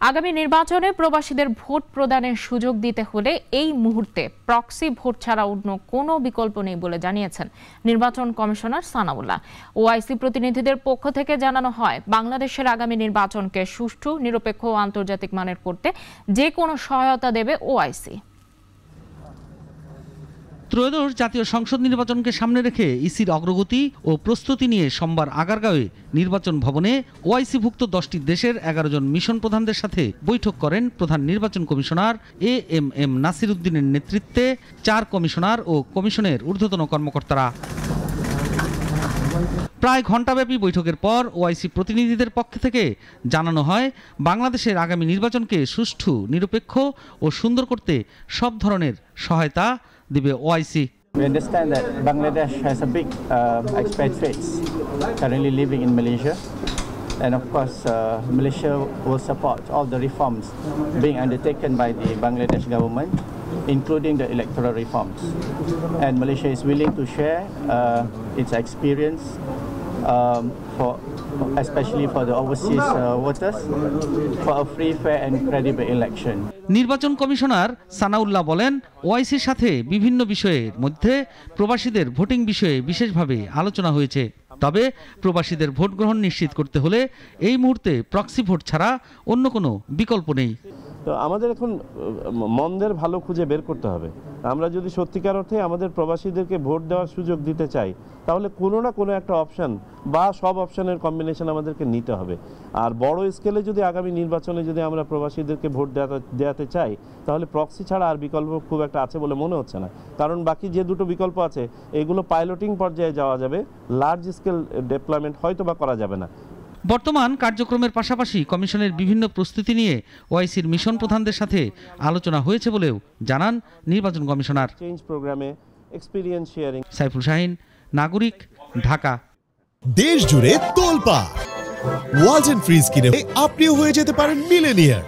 আগামী নির্বাচনে প্রবাসীদের ভোট প্রদানের সুযোগ দিতে হলে এই মুহূর্তে প্রক্সি ভোট ছাড়া অন্য কোনো বিকল্প নেই বলে জানিয়েছেন নির্বাচন কমিশনার সানাউল্লাহ। ওআইসি প্রতিনিধিদের পক্ষ থেকে জানানো হয়, বাংলাদেশের আগামী নির্বাচনকে সুষ্ঠু, নিরপেক্ষ ও আন্তর্জাতিক মানের করতে যে কোনো সহায়তা দেবে ওআইসি। ত্রয়োদশ জাতীয় সংসদ নির্বাচনকে সামনে রেখে ইসির অগ্রগতি ও প্রস্তুতি নিয়ে সোমবার আগারগাঁওয়ে নির্বাচন ভবনে ওআইসিভুক্ত 10টি দেশের 11 জন মিশন প্রধানদের সাথে বৈঠক করেন প্রধান নির্বাচন কমিশনার এএমএম নাসির উদ্দিনের নেতৃত্বে 4 কমিশনার ও কমিশনের ঊর্ধ্বতন কর্মকর্তারা। প্রায় ঘণ্টাব্যাপী বৈঠকের পর ওআইসি প্রতিনিধিদের পক্ষ থেকে জানানো হয়, বাংলাদেশের আগামী নির্বাচনকে সুষ্ঠু, নিরপেক্ষ ও সুন্দর করতে সব ধরনের সহায়তা দিবে OIC. We understand that Bangladesh has a big expatriates currently living in Malaysia, and of course Malaysia will support all the reforms being undertaken by the Bangladesh government, including the electoral reforms. And Malaysia is willing to share its experience especially for the overseas voters, for a free, fair and credible election. নির্বাচন commissioner Sanaullah বলেন, ওআইসির সাথে বিভিন্ন বিষয়ের মধ্যে প্রবাসীদের voting বিষয়ে বিশেষভাবে আলোচনা হয়েছে। তবে প্রবাসীদের ভোট গ্রহণ নিশ্চিত করতে হলে এই মুহূর্তে প্রক্সি ভোট ছাড়া অন্য কোনো বিকল্প নেই। তো আমাদের এখন মন্দের ভালো খুঁজে বের করতে হবে। আমরা যদি সত্যিকার অর্থে আমাদের প্রবাসীদেরকে ভোট দেওয়ার সুযোগ দিতে চাই, তাহলে কোনো না কোনো একটা অপশন বা সব অপশনের কম্বিনেশন আমাদেরকে নিতে হবে। আর বড় স্কেলে যদি আগামী নির্বাচনে যদি আমরা প্রবাসীদেরকে ভোট দেওয়াতে চাই, তাহলে প্রক্সি ছাড়া আর বিকল্প খুব একটা আছে বলে মনে হচ্ছে না। কারণ বাকি যে দুটো বিকল্প আছে, এগুলো পাইলটিং পর্যায়ে যাওয়া যাবে, লার্জ স্কেল ডেপ্লয়মেন্ট হয়তো বা করা যাবে না। বর্তমান কার্যক্রমের পাশাপাশি কমিশনের বিভিন্ন প্রস্তুতি নিয়ে ওআইসির মিশন প্রধানদের সাথে আলোচনা হয়েছে বলেও জানান নির্বাচন কমিশনার। চেঞ্জ প্রোগ্রামে এক্সপেরিয়েন্স শেয়ারিং। সাইফুল শাহিন, নাগরিক, ঢাকা। দেশ জুড়ে তোলপাড় ওয়ালটন ফ্রিজ কিনে আপনিও হয়ে যেতে পারেন মিলেনিয়ার।